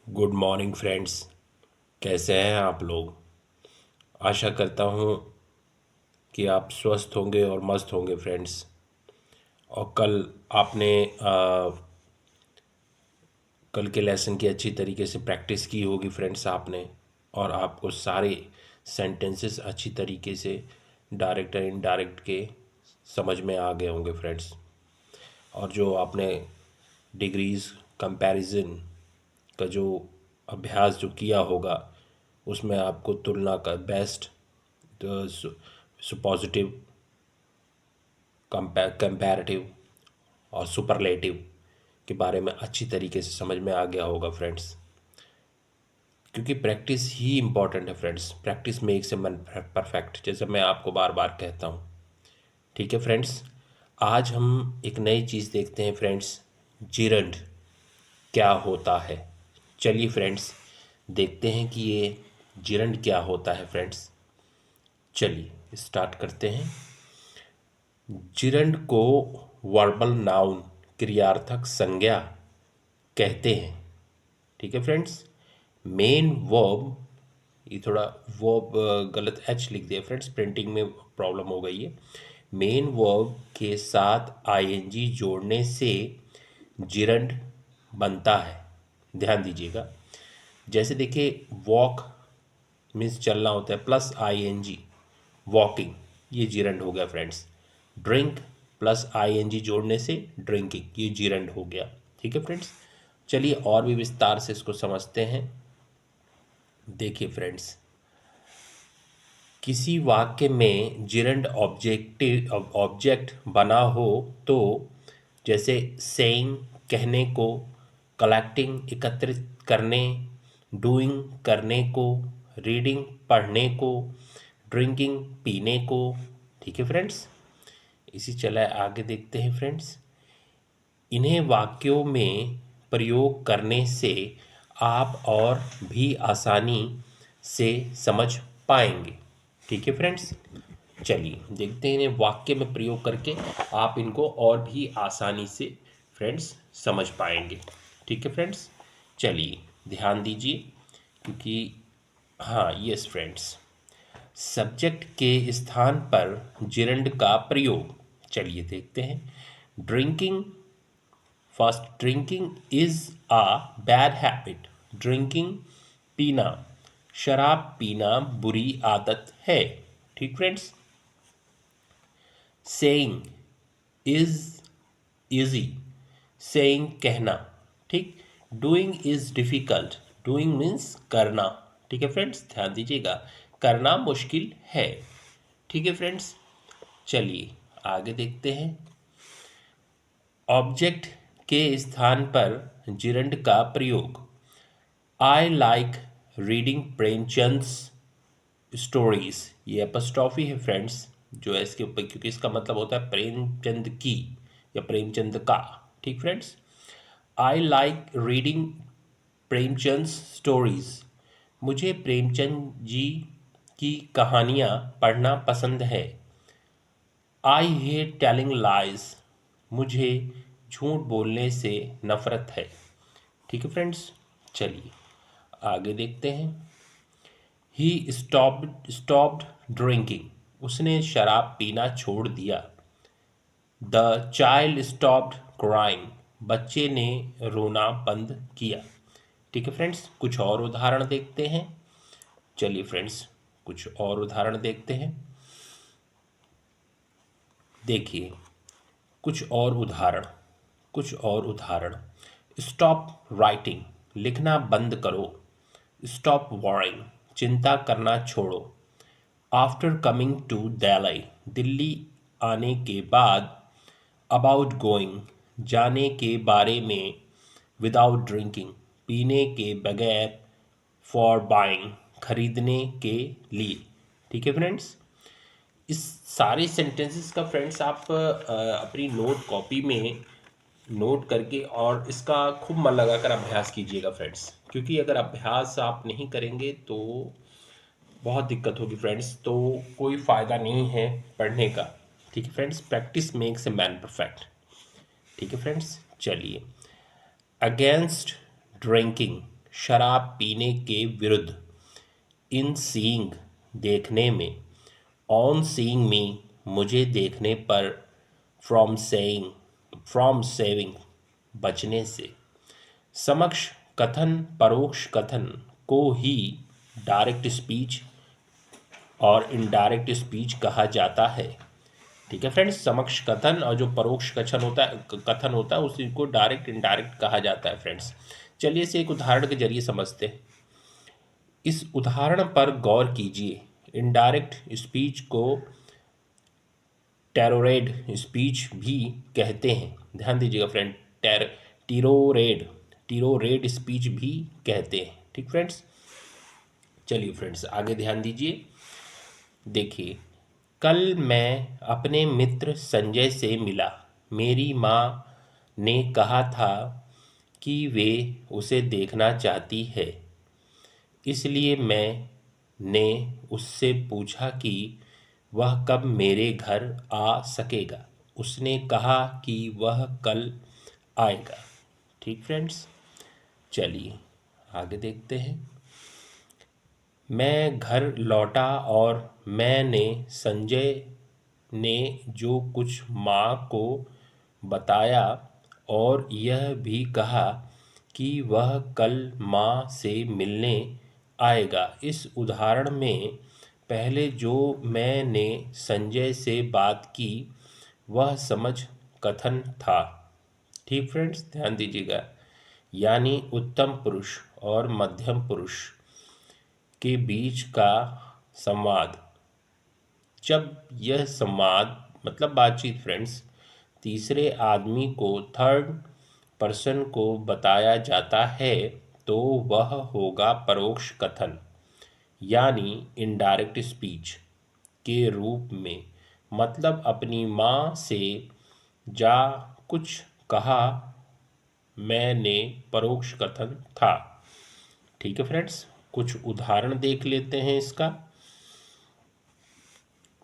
Good morning friends. कैसे हैं आप लोग? आशा करता हूँ कि आप स्वस्थ होंगे और मस्त होंगे फ्रेंड्स। और कल के लेसन की अच्छी तरीके से प्रैक्टिस की होगी फ्रेंड्स आपने। और आपको सारे सेंटेंसेस अच्छी तरीके से डायरेक्ट और इनडायरेक्ट के समझ में आ गए होंगे फ्रेंड्स। और जो आपने डिग्रीज़ कंपैरिजन का जो अभ्यास जो किया होगा, उसमें आपको तुलना का बेस्ट, सुपॉजिटिव, कंपैरेटिव और सुपरलेटिव के बारे में अच्छी तरीके से समझ में आ गया होगा फ्रेंड्स। क्योंकि प्रैक्टिस ही इम्पॉर्टेंट है friends. Practice makes a man perfect, जैसे मैं आपको बार बार कहता हूँ। ठीक है फ्रेंड्स, आज हम एक नई चीज़ देखते हैं फ्रेंड्स। जिरंड क्या होता है? चलिए फ्रेंड्स, देखते हैं कि ये जिरंड क्या होता है फ्रेंड्स। चलिए स्टार्ट करते हैं। जिरंड को वर्बल नाउन, क्रियार्थक संज्ञा कहते हैं। ठीक है फ्रेंड्स। मेन वर्ब, ये थोड़ा वर्ब गलत एच लिख दिया फ्रेंड्स, प्रिंटिंग में प्रॉब्लम हो गई है। मेन वर्ब के साथ आईएनजी जोड़ने से जिरंड बनता है। ध्यान दीजिएगा। जैसे देखिए, वॉक मीन्स चलना होता है, प्लस आईएनजी वॉकिंग, ये जिरंड हो गया फ्रेंड्स। ड्रिंक प्लस आईएनजी जोड़ने से ड्रिंकिंग, ये जिरंड हो गया। ठीक है फ्रेंड्स। चलिए और भी विस्तार से इसको समझते हैं। देखिए फ्रेंड्स, किसी वाक्य में जिरंड ऑब्जेक्ट बना हो तो, जैसे सेइंग कहने को, कलेक्टिंग एकत्रित करने, डूइंग करने को, रीडिंग पढ़ने को, ड्रिंकिंग पीने को। ठीक है फ्रेंड्स। इसी चला आगे देखते हैं फ्रेंड्स। इन्हें वाक्यों में प्रयोग करने से आप और भी आसानी से समझ पाएंगे। ठीक है फ्रेंड्स। चलिए देखते हैं इन्हें वाक्य में प्रयोग करके आप इनको और भी आसानी से फ्रेंड्स समझ पाएंगे। ठीक है फ्रेंड्स। चलिए ध्यान दीजिए, क्योंकि हाँ, यस फ्रेंड्स, सब्जेक्ट के स्थान पर जिरंड का प्रयोग। चलिए देखते हैं। Drinking, first, drinking is a bad habit. Drinking पीना, शराब पीना बुरी आदत है। ठीक friends. Saying is easy, saying कहना। ठीक। Doing is difficult, doing means करना। ठीक है फ्रेंड्स, ध्यान दीजिएगा, करना मुश्किल है। ठीक है फ्रेंड्स। चलिए आगे देखते हैं। ऑब्जेक्ट के स्थान पर जिरंड का प्रयोग। आई लाइक रीडिंग प्रेमचंद्स स्टोरीज, ये एपस्ट्रॉफी है फ्रेंड्स जो है इसके ऊपर, क्योंकि इसका मतलब होता है प्रेमचंद की या प्रेमचंद का। ठीक friends. I like reading Premchand stories, मुझे प्रेमचंद जी की कहानियाँ पढ़ना पसंद है। आई हेट टेलिंग लाइज, मुझे झूठ बोलने से नफरत है। ठीक है फ्रेंड्स। चलिए आगे देखते हैं। ही स्टॉप्ड ड्रिंकिंग, उसने शराब पीना छोड़ दिया। द चाइल्ड स्टॉप्ड क्राइंग, बच्चे ने रोना बंद किया। ठीक है फ्रेंड्स। कुछ और उदाहरण देखते हैं। चलिए फ्रेंड्स कुछ और उदाहरण देखते हैं। देखिए कुछ और उदाहरण। स्टॉप राइटिंग, लिखना बंद करो। स्टॉप वॉरिंग, चिंता करना छोड़ो। After coming to Delhi, Delhi आने के बाद। अबाउट गोइंग, जाने के बारे में। विदाउट ड्रिंकिंग, पीने के बगैर। फॉर बाइंग, खरीदने के लिए। ठीक है फ्रेंड्स। इस सारे सेंटेंसेस का फ्रेंड्स आप अपनी नोट कॉपी में नोट करके और इसका खूब मन लगाकर अभ्यास कीजिएगा फ्रेंड्स, क्योंकि अगर अभ्यास आप नहीं करेंगे तो बहुत दिक्कत होगी फ्रेंड्स, तो कोई फ़ायदा नहीं है पढ़ने का। ठीक है friends. Practice makes a man perfect. ठीक है फ्रेंड्स। चलिए, अगेंस्ट ड्रिंकिंग, शराब पीने के विरुद्ध। इन सीइंग देखने में, ऑन सीइंग मी मुझे देखने पर, फ्रॉम सेविंग बचने से। समक्ष कथन परोक्ष कथन को ही डायरेक्ट स्पीच और इनडायरेक्ट स्पीच कहा जाता है। ठीक है फ्रेंड्स, समक्ष कथन और जो परोक्ष कथन होता है उसी को डायरेक्ट इनडायरेक्ट कहा जाता है फ्रेंड्स। चलिए इसे एक उदाहरण के जरिए समझते हैं। इस उदाहरण पर गौर कीजिए। इनडायरेक्ट स्पीच को टेरोरेड स्पीच भी कहते हैं। ध्यान दीजिएगा फ्रेंड, टीरोरेड टीरोरेड स्पीच भी कहते हैं। ठीक फ्रेंड्स, चलिए फ्रेंड्स आगे ध्यान दीजिए। देखिए, कल मैं अपने मित्र संजय से मिला। मेरी माँ ने कहा था कि वे उसे देखना चाहती है, इसलिए मैंने उससे पूछा कि वह कब मेरे घर आ सकेगा। उसने कहा कि वह कल आएगा। ठीक फ्रेंड्स, चलिए आगे देखते हैं। मैं घर लौटा और मैंने संजय ने जो कुछ माँ को बताया और यह भी कहा कि वह कल माँ से मिलने आएगा। इस उदाहरण में पहले जो मैंने संजय से बात की वह समझ कथन था। ठीक फ्रेंड्स, ध्यान दीजिएगा, यानी उत्तम पुरुष और मध्यम पुरुष के बीच का संवाद। जब यह संवाद मतलब बातचीत फ्रेंड्स तीसरे आदमी को, थर्ड पर्सन को बताया जाता है तो वह होगा परोक्ष कथन यानी इनडायरेक्ट स्पीच के रूप में। मतलब अपनी माँ से जा कुछ कहा मैंने, परोक्ष कथन था। ठीक है फ्रेंड्स, कुछ उदाहरण देख लेते हैं इसका।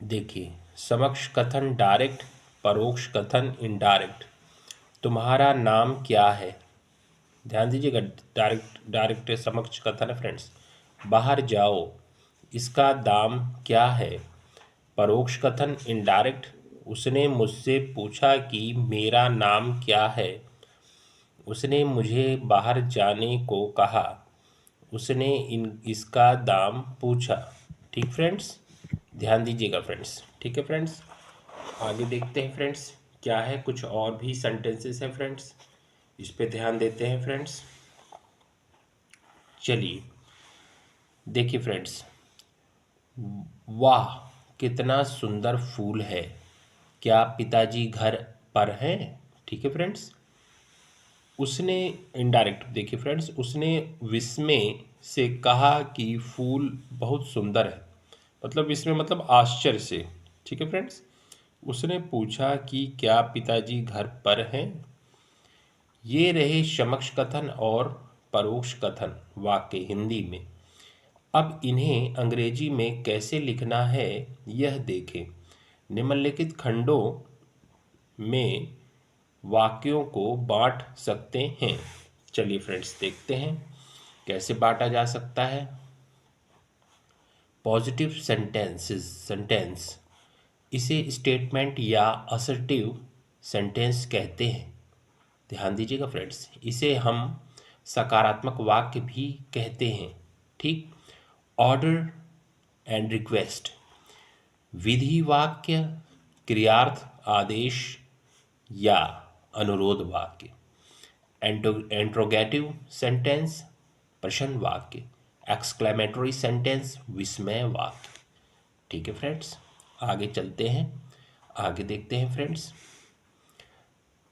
देखिए, समक्ष कथन डायरेक्ट, परोक्ष कथन इनडायरेक्ट। तुम्हारा नाम क्या है? ध्यान दीजिएगा, डायरेक्ट समक्ष कथन है फ्रेंड्स। बाहर जाओ, इसका दाम क्या है? परोक्ष कथन इनडायरेक्ट, उसने मुझसे पूछा कि मेरा नाम क्या है। उसने मुझे बाहर जाने को कहा। उसने इसका दाम पूछा। ठीक फ्रेंड्स, ध्यान दीजिएगा फ्रेंड्स। ठीक है फ्रेंड्स, आगे देखते हैं फ्रेंड्स क्या है। कुछ और भी सेंटेंसेस हैं फ्रेंड्स, इस पे ध्यान देते हैं फ्रेंड्स। चलिए देखिए फ्रेंड्स, वाह कितना सुंदर फूल है, क्या पिताजी घर पर हैं? ठीक है फ्रेंड्स, उसने इनडायरेक्ट देखिए फ्रेंड्स, उसने विस्मय से कहा कि फूल बहुत सुंदर है। मतलब विस्मय मतलब आश्चर्य से। ठीक है फ्रेंड्स, उसने पूछा कि क्या पिताजी घर पर हैं। ये रहे समक्ष कथन और परोक्ष कथन वाक्य हिंदी में। अब इन्हें अंग्रेजी में कैसे लिखना है यह देखें। निम्नलिखित खंडों में वाक्यों को बांट सकते हैं। चलिए फ्रेंड्स देखते हैं कैसे बांटा जा सकता है। पॉजिटिव सेंटेंस, इसे स्टेटमेंट या असर्टिव सेंटेंस कहते हैं। ध्यान दीजिएगा फ्रेंड्स, इसे हम सकारात्मक वाक्य भी कहते हैं। ठीक, ऑर्डर एंड रिक्वेस्ट, विधि वाक्य, क्रियार्थ आदेश या अनुरोध वाक्य। इंट्रोगेटिव सेंटेंस, प्रश्न वाक्य। एक्सक्लेमेटरी सेंटेंस, विस्मय वाक्य। ठीक है फ्रेंड्स, आगे चलते हैं, आगे देखते हैं फ्रेंड्स।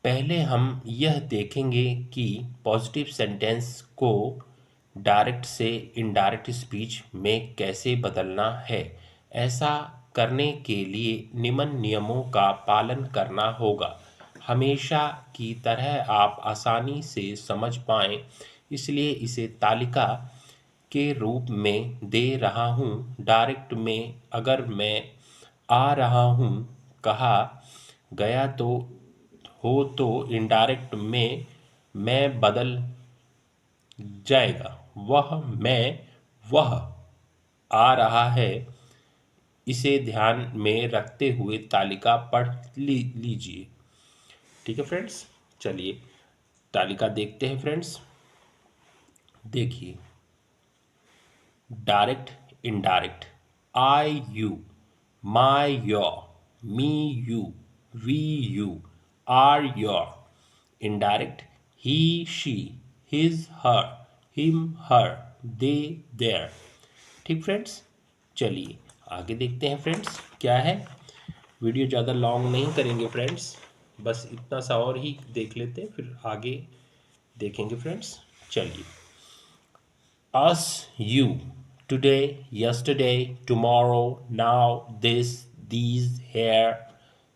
पहले हम यह देखेंगे कि पॉजिटिव सेंटेंस को डायरेक्ट से इनडायरेक्ट स्पीच में कैसे बदलना है। ऐसा करने के लिए निम्न नियमों का पालन करना होगा। हमेशा की तरह आप आसानी से समझ पाएं, इसलिए इसे तालिका के रूप में दे रहा हूँ। डायरेक्ट में अगर मैं आ रहा हूँ कहा गया तो इनडायरेक्ट में मैं बदल जाएगा, वह, मैं, वह आ रहा है, इसे ध्यान में रखते हुए तालिका पढ़ लीजिए। ठीक है फ्रेंड्स, चलिए तालिका देखते हैं फ्रेंड्स। देखिए, direct, indirect, I you, my your, me you, we you, our your. Indirect, he she, his her, him her, they their. ठीक फ्रेंड्स, चलिए आगे देखते हैं फ्रेंड्स क्या है। वीडियो ज़्यादा लॉन्ग नहीं करेंगे फ्रेंड्स, बस इतना सा और ही देख लेते हैं, फिर आगे देखेंगे फ्रेंड्स। चलिए, us, you, today, yesterday, tomorrow, now, this, these, here,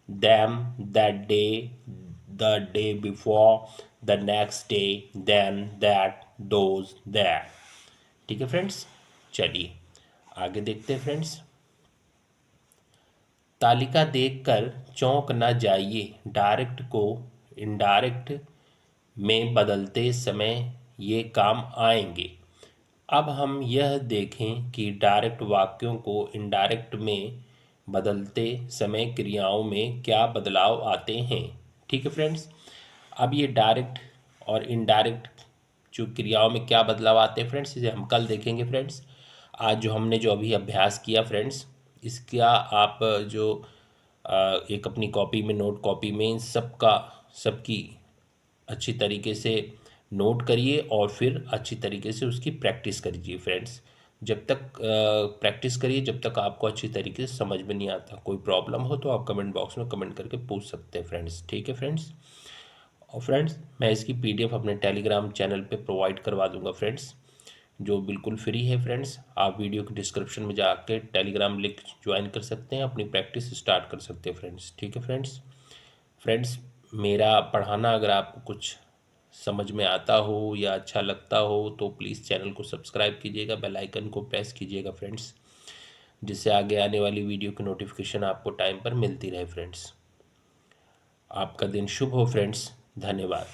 them, that day, the day before, the next day, then, that, those, that। ठीक है फ्रेंड्स, चलिए आगे देखते हैं फ्रेंड्स। तालिका देखकर चौंक न जाइए, डायरेक्ट को इनडायरेक्ट में बदलते समय ये काम आएंगे। अब हम यह देखें कि डायरेक्ट वाक्यों को इनडायरेक्ट में बदलते समय क्रियाओं में क्या बदलाव आते हैं। ठीक है फ्रेंड्स, अब ये डायरेक्ट और इनडायरेक्ट जो क्रियाओं में क्या बदलाव आते हैं फ्रेंड्स, इसे हम कल देखेंगे फ्रेंड्स। आज जो हमने जो अभी अभ्यास किया फ्रेंड्स, इसका आप जो एक अपनी कॉपी में, नोट कॉपी में इन सबकी अच्छी तरीके से नोट करिए और फिर अच्छी तरीके से उसकी प्रैक्टिस करिए फ्रेंड्स। जब तक प्रैक्टिस करिए, जब तक आपको अच्छी तरीके से समझ में नहीं आता। कोई प्रॉब्लम हो तो आप कमेंट बॉक्स में कमेंट करके पूछ सकते हैं फ्रेंड्स। ठीक है फ्रेंड्स, और फ्रेंड्स मैं इसकी पीडीएफ अपने टेलीग्राम चैनल पे प्रोवाइड करवा दूंगा फ्रेंड्स, जो बिल्कुल फ्री है फ्रेंड्स। आप वीडियो के डिस्क्रिप्शन में जाके टेलीग्राम लिंक ज्वाइन कर सकते हैं, अपनी प्रैक्टिस स्टार्ट कर सकते हैं फ्रेंड्स। ठीक है फ्रेंड्स, फ्रेंड्स मेरा पढ़ाना अगर आपको कुछ समझ में आता हो या अच्छा लगता हो तो प्लीज़ चैनल को सब्सक्राइब कीजिएगा, बेल आइकन को प्रेस कीजिएगा फ्रेंड्स, जिससे आगे आने वाली वीडियो की नोटिफिकेशन आपको टाइम पर मिलती रहे फ्रेंड्स। आपका दिन शुभ हो फ्रेंड्स, धन्यवाद।